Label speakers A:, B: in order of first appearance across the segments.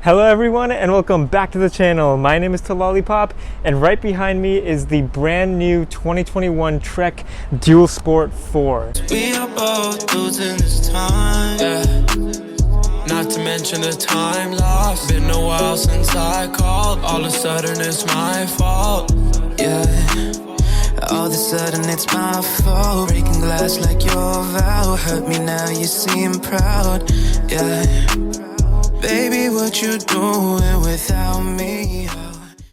A: Hello everyone and welcome back to the channel. My name is Lollipop and right behind me is the brand new 2021 Trek Dual Sport 4.
B: We are both losing this time, yeah. Not to mention the time lost. Been a while since I called. All of a sudden it's my fault, yeah. All of a sudden it's my fault. Breaking glass like your vow. Hurt me now, you seem proud, yeah. Baby, what you doing without me?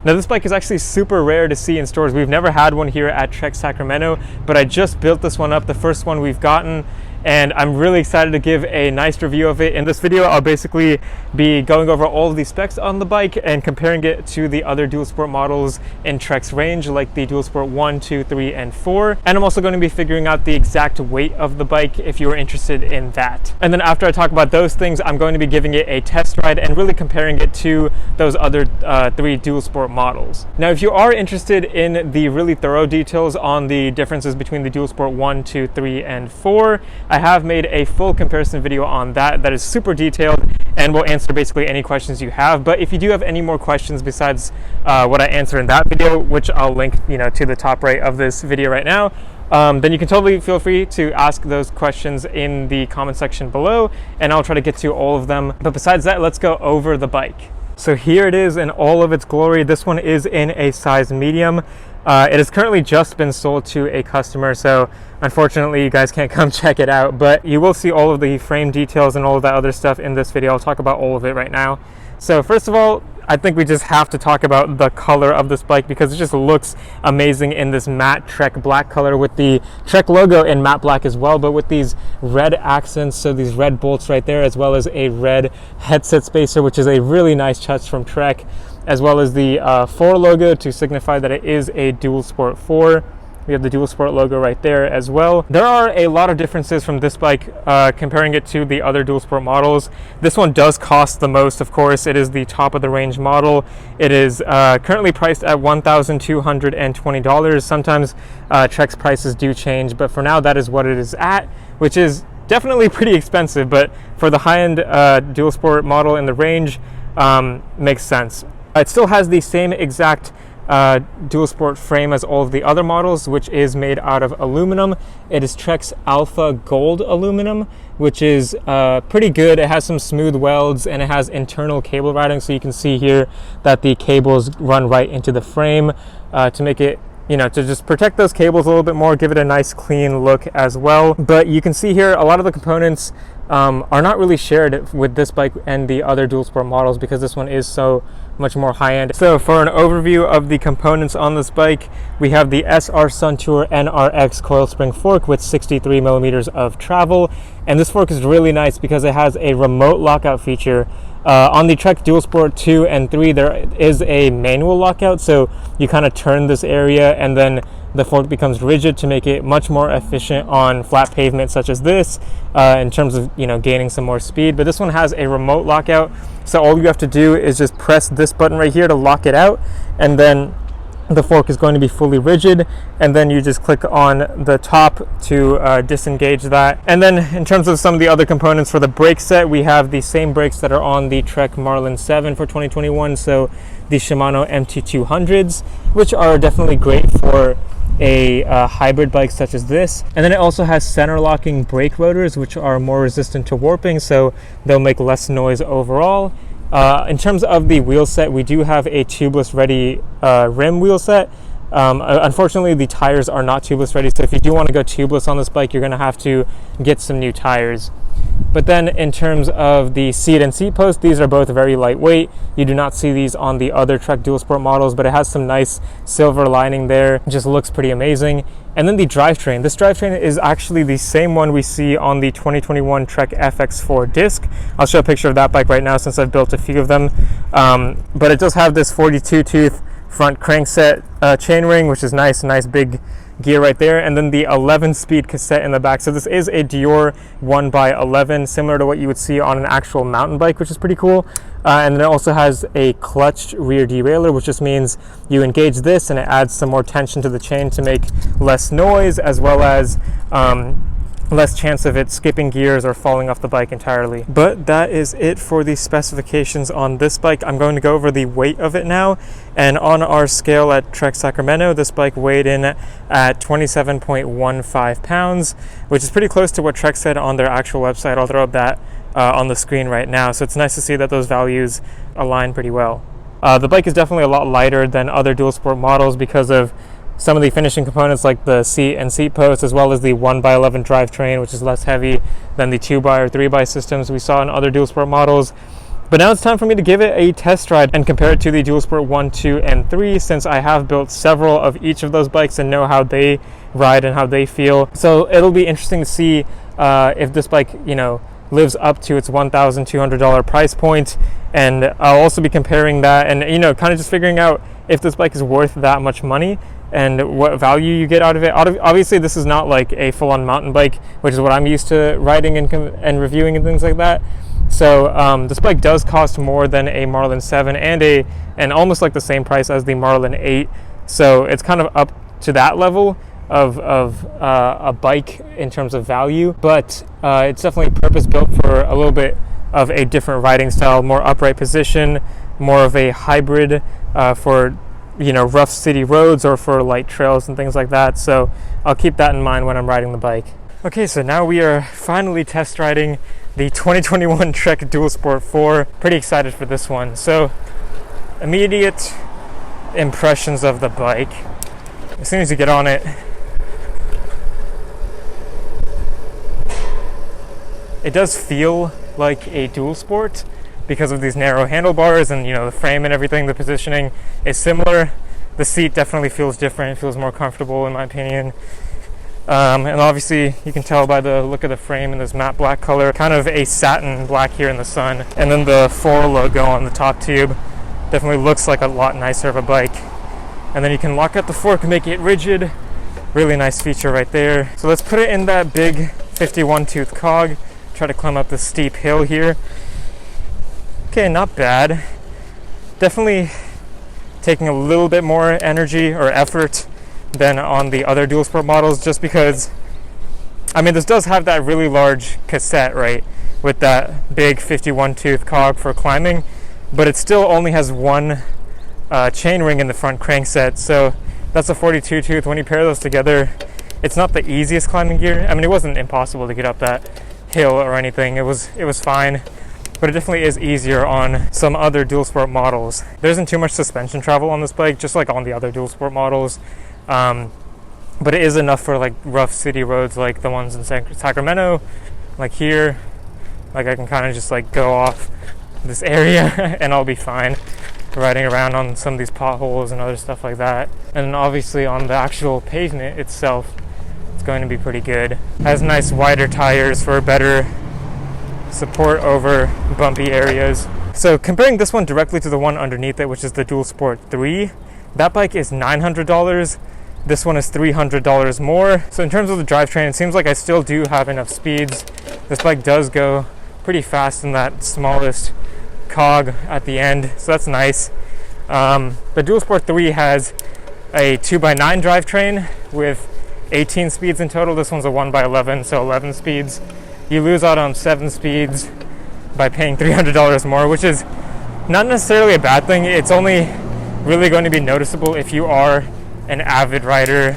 A: Now this bike is actually super rare to see in stores. We've never had one here at Trek Sacramento, but I just built this one up, the first one we've gotten, and I'm really excited to give a nice review of it. In this video, I'll basically be going over all of the specs on the bike and comparing it to the other Dual Sport models in Trek's range, like the Dual Sport 1, 2, 3, and 4. And I'm also going to be figuring out the exact weight of the bike if you are interested in that. And then after I talk about those things, I'm going to be giving it a test ride and really comparing it to those other three Dual Sport models. Now, if you are interested in the really thorough details on the differences between the Dual Sport 1, 2, 3, and 4, I have made a full comparison video on that is super detailed and will answer basically any questions you have. But if you do have any more questions besides what I answered in that video, which I'll link to the top right of this video right now, then you can totally feel free to ask those questions in the comment section below and I'll try to get to all of them. But besides that, let's go over the bike. So here it is in all of its glory. This one is in a size medium. It has currently just been sold to a customer, so unfortunately you guys can't come check it out, but you will see all of the frame details and all of that other stuff in this video. I'll talk about all of it right now. So first of all, I think we just have to talk about the color of this bike because it just looks amazing in this matte Trek black color with the Trek logo in matte black as well, but with these red accents, so these red bolts right there, as well as a red headset spacer, which is a really nice touch from Trek, as well as the 4 logo to signify that it is a Dual Sport 4. We have the Dual Sport logo right there as well. There are a lot of differences from this bike comparing it to the other Dual Sport models. This one does cost the most, of course. It is the top of the range model. It is currently priced at $1,220. Sometimes Trek's prices do change, but for now that is what it is at, which is definitely pretty expensive, but for the high-end Dual Sport model in the range, makes sense. It still has the same exact Dual Sport frame as all of the other models, which is made out of aluminum. It is Trek's Alpha Gold aluminum, which is pretty good. It has some smooth welds and it has internal cable routing, so you can see here that the cables run right into the frame to make it, to just protect those cables a little bit more, give it a nice clean look as well. But you can see here a lot of the components are not really shared with this bike and the other Dual Sport models because this one is so much more high-end. So for an overview of the components on this bike, we have the SR Suntour NRX coil spring fork with 63 millimeters of travel, and this fork is really nice because it has a remote lockout feature. On the Trek Dual Sport 2 and 3, there is a manual lockout, so you kind of turn this area and then the fork becomes rigid to make it much more efficient on flat pavement such as this in terms of gaining some more speed. But this one has a remote lockout, so all you have to do is just press this button right here to lock it out, and then the fork is going to be fully rigid, and then you just click on the top to disengage that. And then in terms of some of the other components for the brake set, we have the same brakes that are on the Trek Marlin 7 for 2021, so the Shimano MT200s, which are definitely great for a hybrid bike such as this. And then it also has center locking brake rotors, which are more resistant to warping, so they'll make less noise overall. In terms of the wheel set, we do have a tubeless ready rim wheel set. Unfortunately, the tires are not tubeless ready, so if you do want to go tubeless on this bike, you're going to have to get some new tires. But then in terms of the seat and seat post, these are both very lightweight. You do not see these on the other Trek Dual Sport models, but it has some nice silver lining there. It just looks pretty amazing. And then the drivetrain. This drivetrain is actually the same one we see on the 2021 Trek FX4 disc. I'll show a picture of that bike right now since I've built a few of them. But it does have this 42-tooth front crankset chainring, which is nice big gear right there, and then the 11-speed cassette in the back. So this is a Dior 1x11, similar to what you would see on an actual mountain bike, which is pretty cool. And then it also has a clutched rear derailleur, which just means you engage this and it adds some more tension to the chain to make less noise, as well as less chance of it skipping gears or falling off the bike entirely. But that is it for the specifications on this bike. I'm going to go over the weight of it now. And on our scale at Trek Sacramento, this bike weighed in at 27.15 pounds, which is pretty close to what Trek said on their actual website. I'll throw up that on the screen right now. So it's nice to see that those values align pretty well. The bike is definitely a lot lighter than other dual sport models because of some of the finishing components like the seat and seat post, as well as the 1x11 drivetrain, which is less heavy than the 2x or 3x systems we saw in other dual sport models. But now it's time for me to give it a test ride and compare it to the dual sport 1, 2, and 3, since I have built several of each of those bikes and know how they ride and how they feel. So it'll be interesting to see if this bike, lives up to its $1,200 price point. And I'll also be comparing that and, kind of just figuring out if this bike is worth that much money and what value you get out of it. Obviously, this is not like a full-on mountain bike, which is what I'm used to riding and reviewing and things like that. So this bike does cost more than a Marlin 7 and almost like the same price as the Marlin 8. So it's kind of up to that level of a bike in terms of value, but it's definitely purpose-built for a little bit of a different riding style, more upright position, more of a hybrid for rough city roads or for light trails and things like that. So I'll keep that in mind when I'm riding the bike. Okay, so now we are finally test riding the 2021 Trek Dual Sport 4. Pretty excited for this one. So immediate impressions of the bike. As soon as you get on it, it does feel like a dual sport because of these narrow handlebars and the frame and everything. The positioning is similar. The seat definitely feels different. It feels more comfortable in my opinion. And obviously you can tell by the look of the frame in this matte black color, kind of a satin black here in the sun. And then the 4 logo on the top tube definitely looks like a lot nicer of a bike. And then you can lock out the fork and make it rigid. Really nice feature right there. So let's put it in that big 51 tooth cog. Try to climb up this steep hill here. Okay, not bad. Definitely taking a little bit more energy or effort than on the other dual sport models, just because this does have that really large cassette, right, with that big 51 tooth cog for climbing, but it still only has one chain ring in the front crankset, so that's a 42 tooth. When you pair those together, it's not the easiest climbing gear. It wasn't impossible to get up that hill or anything. It was fine, but it definitely is easier on some other dual sport models. There isn't too much suspension travel on this bike, just like on the other dual sport models, but it is enough for like rough city roads like the ones in Sacramento, like here. Like I can kind of just like go off this area and I'll be fine riding around on some of these potholes and other stuff like that. And obviously on the actual pavement itself, going to be pretty good. Has nice wider tires for better support over bumpy areas. So comparing this one directly to the one underneath it, which is the Dual Sport 3, that bike is $900. This one is $300 more. So in terms of the drivetrain, it seems like I still do have enough speeds. This bike does go pretty fast in that smallest cog at the end, so that's nice. The Dual Sport 3 has a 2x9 drivetrain with 18 speeds in total. This one's a 1x11, so 11 speeds. You lose out on 7 speeds by paying $300 more, which is not necessarily a bad thing. It's only really going to be noticeable if you are an avid rider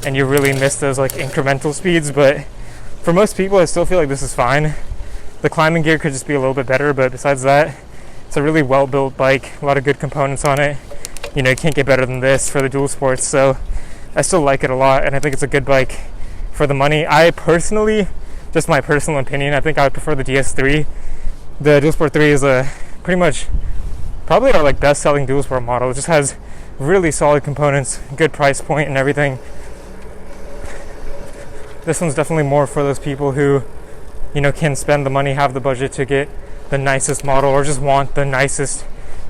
A: and you really miss those like incremental speeds. But for most people, I still feel like this is fine. The climbing gear could just be a little bit better, but besides that, it's a really well-built bike. A lot of good components on it. You can't get better than this for the dual sports. So I still like it a lot, and I think it's a good bike for the money. I personally, just my personal opinion, I think I would prefer the DS3. The Dual Sport 3 is pretty much probably our like best-selling dual sport model. It just has really solid components, good price point and everything. This one's definitely more for those people who, can spend the money, have the budget to get the nicest model, or just want the nicest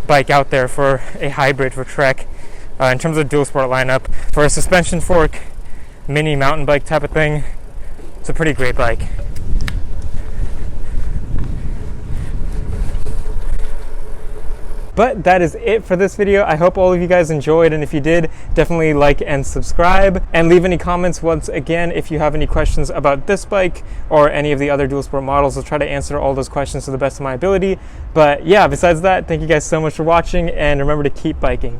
A: bike out there for a hybrid for Trek. In terms of dual sport lineup, for a suspension fork, mini mountain bike type of thing, it's a pretty great bike. But that is it for this video. I hope all of you guys enjoyed, and if you did, definitely like and subscribe, and leave any comments once again if you have any questions about this bike or any of the other dual sport models. I'll try to answer all those questions to the best of my ability. But yeah, besides that, thank you guys so much for watching, and remember to keep biking.